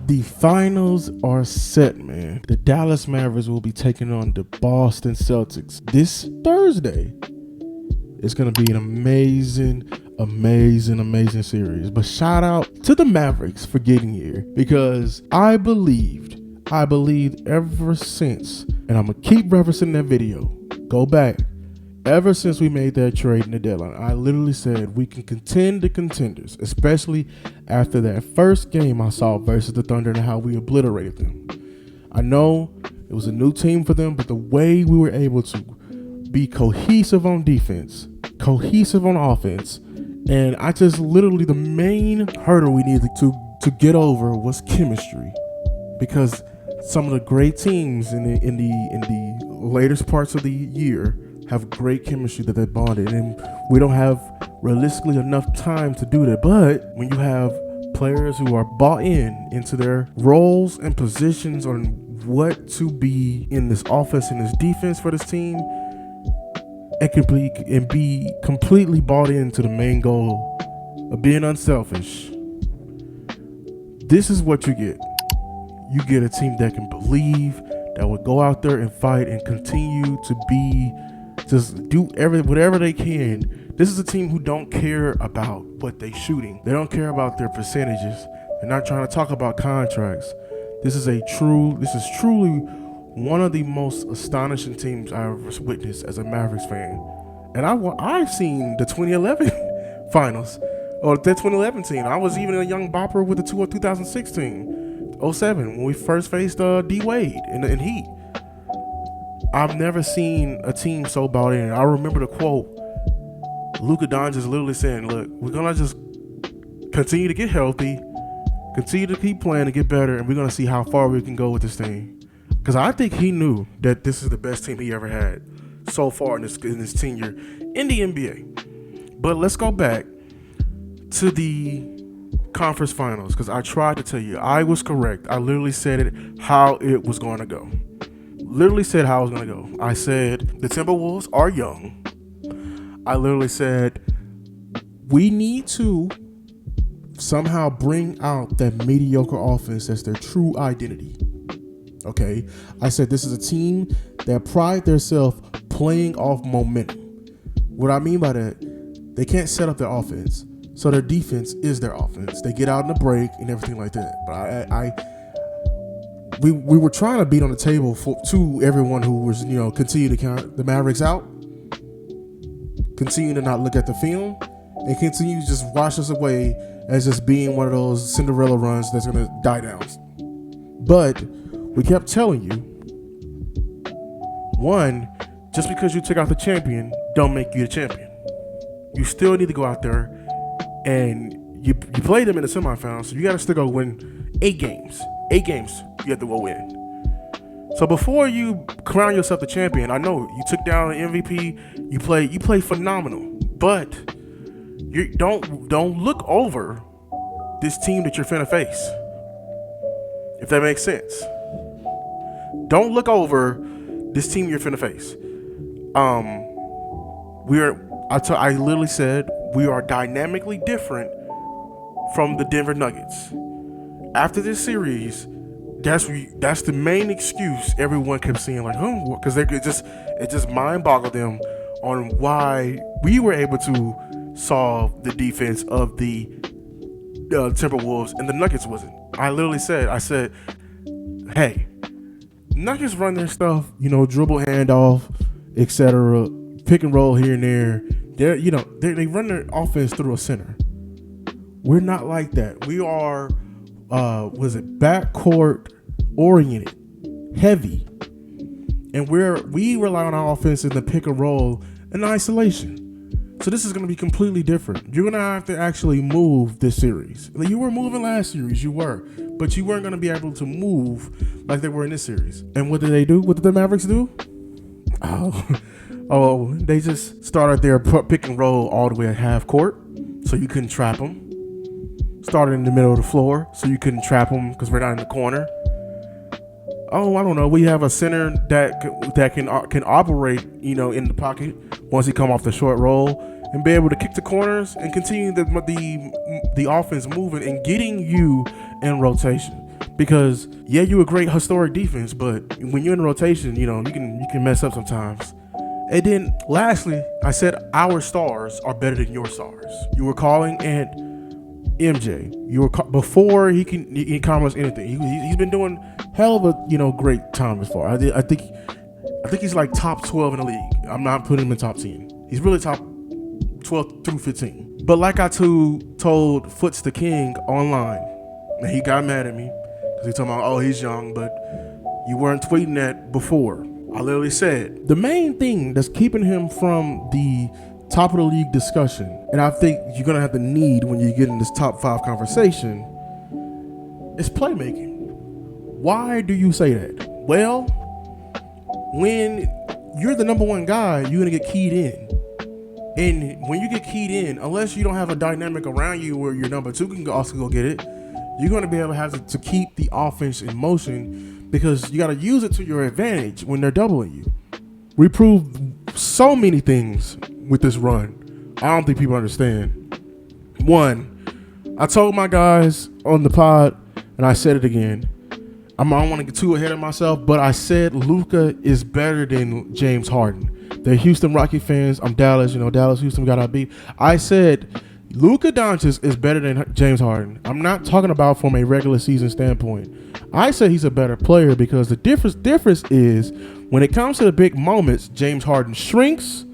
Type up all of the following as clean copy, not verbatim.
The finals are set, man. The Dallas Mavericks will be taking on the Boston Celtics this Thursday. It's going to be an amazing series. But shout out to the Mavericks for getting here, because I believed ever since, and I'm going to keep referencing that video. Go back. Ever since we made that trade in the deadline, I literally said we can contend the contenders, especially after that first game I saw versus the Thunder and how we obliterated them. I know it was a new team for them, but the way we were able to be cohesive on defense, cohesive on offense, and I just literally, the main hurdle we needed to get over was chemistry, because some of the great teams in the latest parts of the year have great chemistry that they bonded, and we don't have realistically enough time to do that. But when you have players who are bought into their roles and positions on what to be in this offense and this defense for this team, it can be completely bought into the main goal of being unselfish. This is what you get. You get a team that can believe, that will go out there and fight and continue to just do whatever they can. This is a team who don't care about what they're shooting. They don't care about their percentages. They're not trying to talk about contracts. This is truly one of the most astonishing teams I've ever witnessed as a Mavericks fan. And I've seen the 2011 finals, or the 2011 team. I was even a young bopper with the 2016, 07, when we first faced D Wade in Heat. I've never seen a team so bought in. I remember the quote, Luka Doncic literally saying, look, we're going to just continue to get healthy, continue to keep playing and get better, and we're going to see how far we can go with this thing. Because I think he knew that this is the best team he ever had so far in his tenure in the NBA. But let's go back to the conference finals, because I tried to tell you, I was correct. I literally said it how it was going to go. Literally said how I was going to go. I said the Timberwolves are young. I literally said we need to somehow bring out that mediocre offense as their true identity. Okay? I said this is a team that pride themselves playing off momentum. What I mean by that, they can't set up their offense, so their defense is their offense. They get out in the break and everything like that. But we were trying to beat on the table to everyone who was, continue to count the Mavericks out, continue to not look at the film, and continue to just wash us away as just being one of those Cinderella runs that's going to die down. But we kept telling you, one, just because you took out the champion don't make you the champion. You still need to go out there and you play them in the semifinals, so you got to still go win 8 games. 8 games you have to go win. So before you crown yourself the champion, I know you took down an MVP, you play phenomenal, but you don't look over this team that you're finna face. If that makes sense. Don't look over this team you're finna face. I literally said we are dynamically different from the Denver Nuggets. After this series, that's the main excuse everyone kept saying, like, because it just mind boggled them on why we were able to solve the defense of the Timberwolves and the Nuggets wasn't. I said, hey, Nuggets run their stuff, dribble handoff, etc., pick and roll here and there. They run their offense through a center. We're not like that. We are backcourt oriented, heavy, and we rely on our offense in the pick and roll and isolation. So this is going to be completely different. You're going to have to actually move this series. You were moving last series, but you weren't going to be able to move like they were in this series. And what did they do? What did the Mavericks do? They just started their pick and roll all the way at half court, so you couldn't trap them. Started in the middle of the floor, so you couldn't trap them because we're not in the corner. I don't know. We have a center that can operate, in the pocket once he come off the short roll and be able to kick the corners and continue the offense moving and getting you in rotation. Because yeah, you're a great historic defense, but when you're in rotation, you can mess up sometimes. And then lastly, I said our stars are better than your stars. You were calling and MJ. You were before he can accomplish anything. He's been doing hell of a great time as far. I think he's like top 12 in the league. I'm not putting him in top 10. He's really top 12 through 15. But like I told Foots the King online, and he got mad at me because he told me, oh, he's young, but you weren't tweeting that before. I literally said the main thing that's keeping him from the top of the league discussion, and I think you're gonna have the need when you get in this top 5 conversation, is playmaking. Why do you say that? Well, when you're the number one guy, you're gonna get keyed in. And when you get keyed in, unless you don't have a dynamic around you where your number 2 can also go get it, you're going to be able to have to keep the offense in motion because you got to use it to your advantage when they're doubling you. We proved so many things with this run. I don't think people understand. One, I told my guys on the pod, and I said it again, I don't want to get too ahead of myself, but I said Luka is better than James Harden. They're Houston Rocket fans. I'm Dallas. Dallas, Houston got our beat. I said Luka Doncic is better than James Harden. I'm not talking about from a regular season standpoint. I said he's a better player because the difference is when it comes to the big moments, James Harden shrinks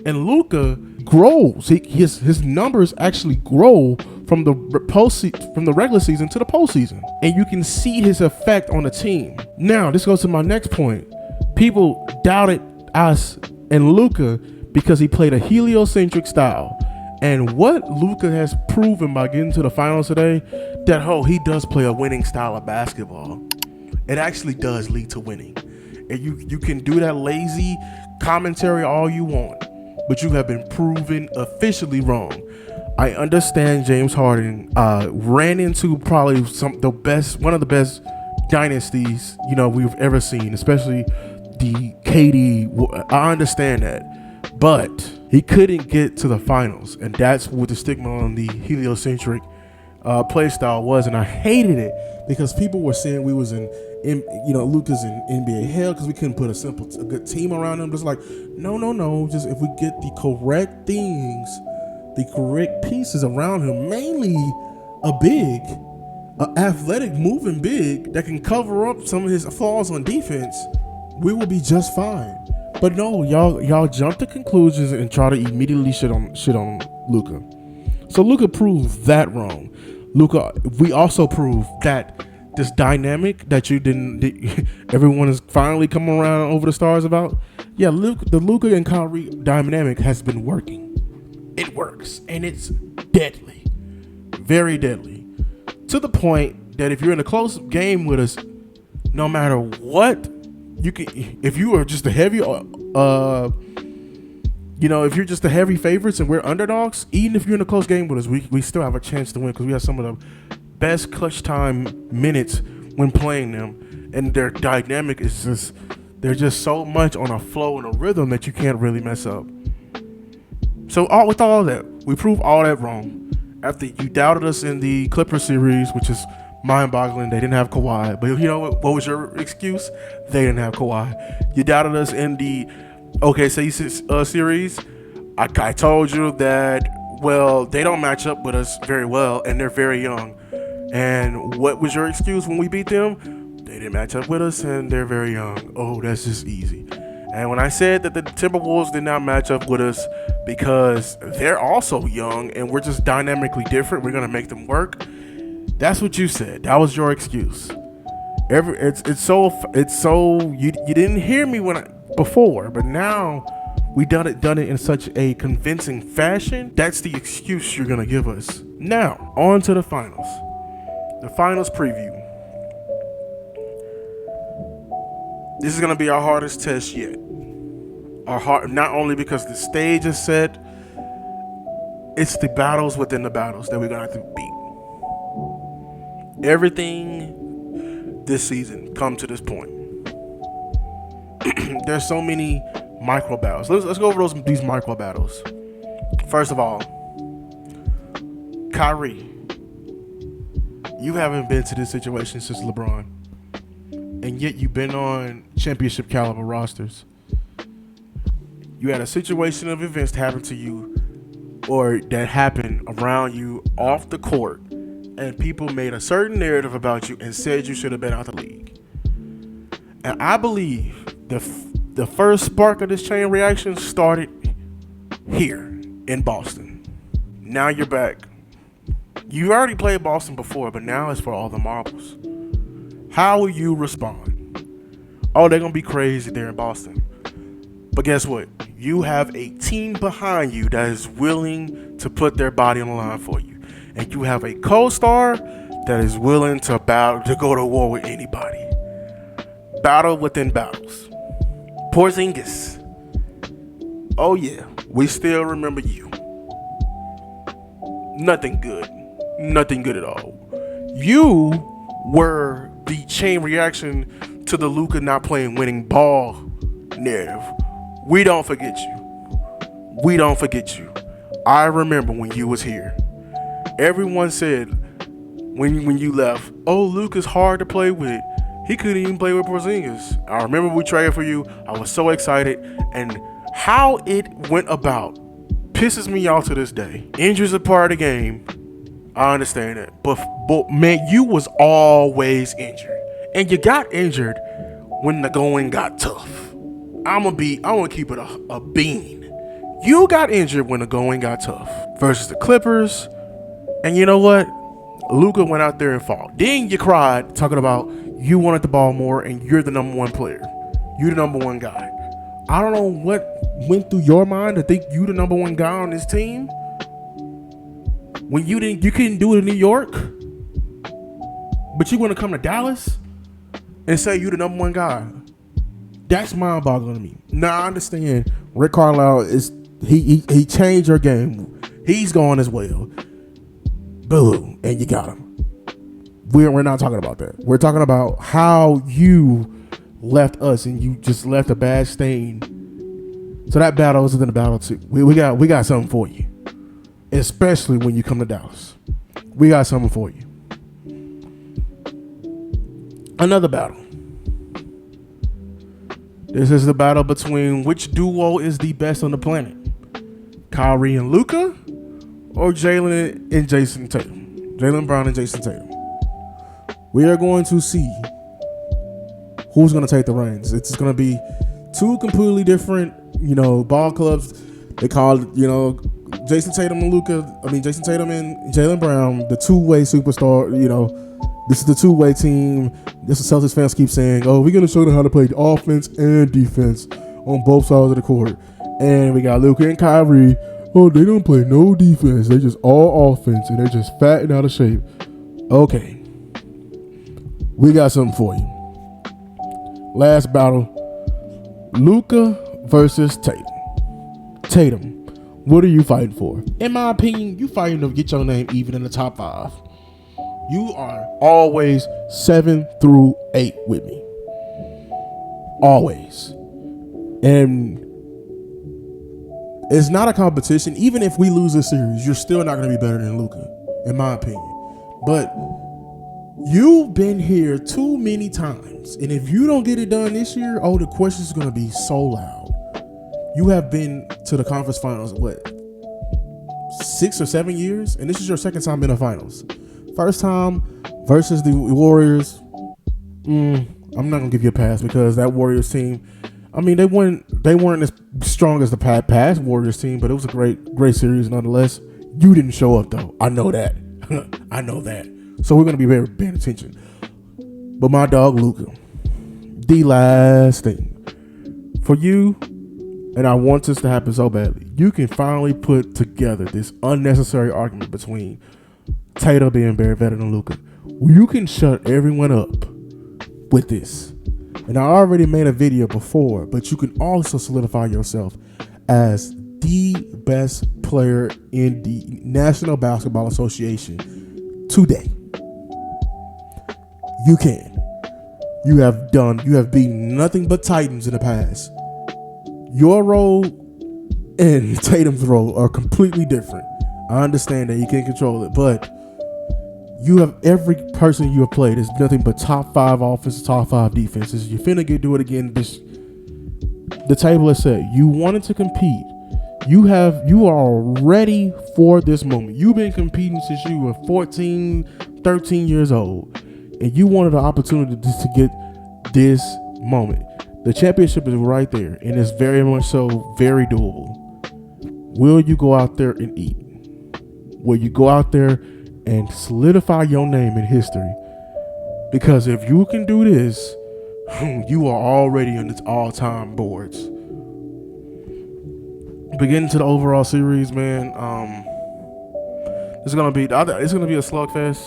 and Luka grows. His numbers actually grow from the regular season to the postseason, and you can see his effect on the team. Now, this goes to my next point. People doubted us and Luka because he played a heliocentric style. And what Luka has proven by getting to the finals today, that he does play a winning style of basketball. It actually does lead to winning. And you can do that lazy commentary all you want, but you have been proven officially wrong. I understand James Harden ran into probably one of the best dynasties we've ever seen, especially the KD. I understand that, but he couldn't get to the finals, and that's what the stigma on the heliocentric play style was, and I hated it because people were saying we was Luka's in NBA hell because we couldn't put a good team around him. Just like, no. Just if we get the correct things, the correct pieces around him, mainly a athletic moving big that can cover up some of his flaws on defense, we will be just fine. But no, y'all jump to conclusions and try to immediately shit on Luka. So Luka proved that wrong. We also proved that this dynamic that everyone is finally coming around over the stars about. Yeah, the Luka and Kyrie dynamic has been working. It works, and it's deadly, very deadly, to the point that if you're in a close game with us, no matter what, you can. If you are just a heavy, if you're just the heavy favorites and we're underdogs, even if you're in a close game with us, we still have a chance to win because we have some of the best clutch time minutes when playing them, and their dynamic is just, they're just so much on a flow and a rhythm that you can't really mess up. So with all that, we proved all that wrong. After you doubted us in the Clippers series, which is mind-boggling, they didn't have Kawhi. But you know what was your excuse? They didn't have Kawhi. You doubted us in the OKC series. I told you that, well, they don't match up with us very well, and they're very young. And what was your excuse when we beat them? They didn't match up with us, and they're very young. Oh, that's just easy. And when I said that the Timberwolves did not match up with us because they're also young and we're just dynamically different, we're going to make them work, that's what you said. That was your excuse. It's so you didn't hear me before, but now we done it in such a convincing fashion. That's the excuse you're going to give us. Now, on to the finals. The finals preview. This is going to be our hardest test yet. Not only because the stage is set, it's the battles within the battles that we're going to have to beat. Everything this season come to this point. There's so many micro battles. Let's go over these micro battles. First of all, Kyrie. You haven't been to this situation since LeBron, and yet you've been on championship caliber rosters. You had a situation of events happen to you, or that happened around you off the court, and people made a certain narrative about you and said you should have been out the league. And I believe the first spark of this chain reaction started here in Boston. Now you're back. You already played Boston before, but now it's for all the marbles. How will you respond? Oh, they're going to be crazy there in Boston. But guess what? You have a team behind you that is willing to put their body on the line for you. And you have a co-star that is willing to go to war with anybody. Battle within battles. Porzingis. Oh yeah, we still remember you. Nothing good. Nothing good at all. You were the chain reaction to the Luka not playing winning ball narrative. We don't forget you. We don't forget you. I remember when you was here. Everyone said when you left, oh, Luka's hard to play with. He couldn't even play with Porzingis. I remember we traded for you. I was so excited. And how it went about pisses me off to this day. Injuries are part of the game. I understand that. But man, you was always injured. And you got injured when the going got tough. I'm gonna keep it a bean. You got injured when the going got tough versus the Clippers. And you know what? Luka went out there and fought. Then you cried talking about you wanted the ball more and you're the number one player. You're the number one guy. I don't know what went through your mind to think you the number one guy on this team when you couldn't do it in New York, but you want to come to Dallas and say you the number one guy. That's mind-boggling to me. Now I understand Rick Carlisle he changed your game. He's gone as well. Boo, and you got him. We're not talking about that. We're talking about how you left us and you just left a bad stain. So that battle isn't a battle too. We got something for you. Especially when you come to Dallas. We got something for you. Another battle. This is the battle between which duo is the best on the planet. Kyrie and Luka or Jaylen and Jason Tatum. Jaylen Brown and Jason Tatum. We are going to see who's going to take the reins. It's going to be two completely different, ball clubs. They call it, Jason Tatum and Jaylen Brown, the two-way superstar. This is the two-way team. This is Celtics fans keep saying, oh, we're going to show them how to play offense and defense on both sides of the court. And we got Luka and Kyrie. Oh, they don't play no defense. They just all offense, and they're just fat and out of shape. Okay. We got something for you. Last battle. Luka versus Tatum. Tatum, what are you fighting for? In my opinion, you fighting to get your name even in the top 5. You are always 7 through 8 with me. Always. And it's not a competition. Even if we lose this series, you're still not going to be better than Luka, in my opinion. But you've been here too many times. And if you don't get it done this year, the questions are going to be so loud. You have been to the conference finals, 6 or 7 years? And this is your second time in the finals. First time versus the Warriors. I'm not going to give you a pass because that Warriors team, they weren't as strong as the past Warriors team, but it was a great series nonetheless. You didn't show up though. I know that. I know that. So we're going to be very paying attention. But my dog Luka, the last thing for you, and I want this to happen so badly, you can finally put together this unnecessary argument between Tatum being better than Luka. You can shut everyone up with this. And I already made a video before, but you can also solidify yourself as the best player in the National Basketball Association today. You can. You have beaten nothing but Titans in the past. Your role and Tatum's role are completely different. I understand that you can't control it, but You have every person you have played is nothing but top 5 offenses, top 5 defenses. You're finna do it again. The table is set. You wanted to compete. You are ready for this moment. You've been competing since you were 14, 13 years old, and you wanted an opportunity to get this moment. The championship is right there, and it's very much so very doable. Will you go out there and eat? Will you go out there and solidify your name in history? Because if you can do this, you are already on its all-time boards. Beginning to the overall series, man. It's gonna be a slugfest.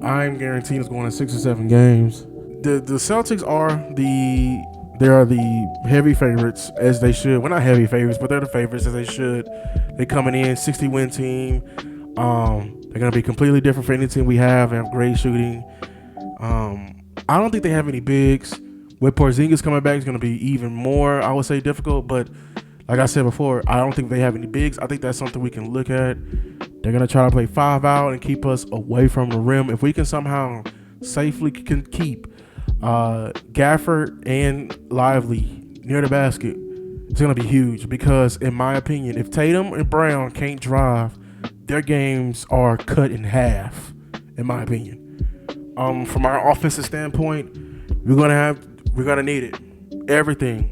I'm guaranteeing it's going to 6 or 7 games. The Celtics are the heavy favorites, as they should. Well, not heavy favorites, but they're the favorites, as they should. They're coming in 60-win team. They're gonna be completely different for any team we have. They have great shooting. I don't think they have any bigs. With Porzingis coming back, it's gonna be even more, I would say, difficult. But like I said before, I don't think they have any bigs. I think that's something we can look at. They're gonna try to play 5 out and keep us away from the rim. If we can somehow safely keep Gafford and Lively near the basket, it's gonna be huge. Because in my opinion, if Tatum and Brown can't drive, their games are cut in half. In my opinion, from our offensive standpoint, we're gonna need it. Everything,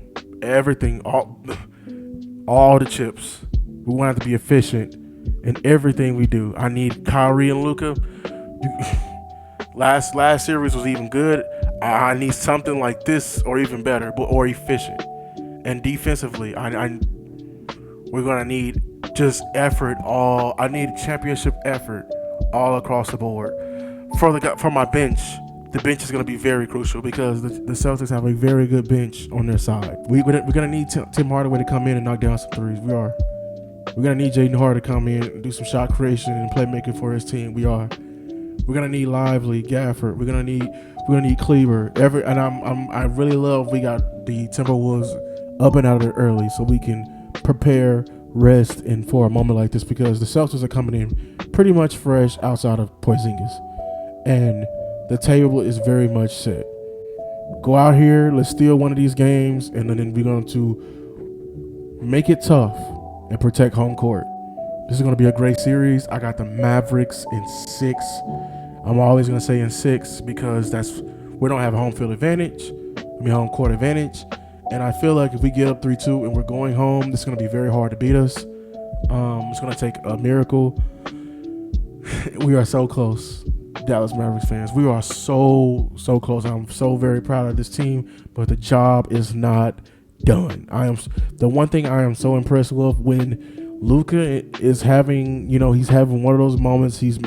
all the chips. We want to be efficient in everything we do. I need Kyrie and Luka. Last series was even good. I need something like this or even better, or efficient. And defensively, we're gonna need just effort. I need championship effort all across the board. For my bench, the bench is going to be very crucial because the Celtics have a very good bench on their side. We're going to need Tim Hardaway to come in and knock down some threes. We are. We're going to need Jaden Harden to come in and do some shot creation and playmaking for his team. We are. We're going to need Lively, Gafford. We're going to need Cleaver. I really love we got the Timberwolves up and out of there early so we can prepare, rest, and for a moment like this, because the Celtics are coming in pretty much fresh outside of Porzingis. And the table is very much set. Go out here, let's steal one of these games, and then we're going to make it tough and protect home court. This is going to be a great series. I got the Mavericks in 6. I'm always going to say in 6 because we don't have a home court advantage. And I feel like if we get up 3-2 and we're going home, this is going to be very hard to beat us. It's going to take a miracle. We are so close. Dallas Mavericks fans, we are so close. I'm so very proud of this team, but the job is not done. The one thing I am so impressed with when Luka is having, he's having one of those moments. He's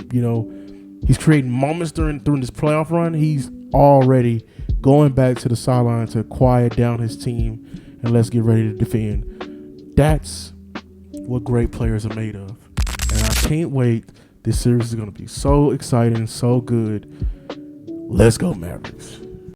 creating moments during this playoff run. He's already going back to the sideline to quiet down his team and let's get ready to defend. That's what great players are made of, and I can't wait. This series is going to be so exciting, so good. Let's go, Mavericks.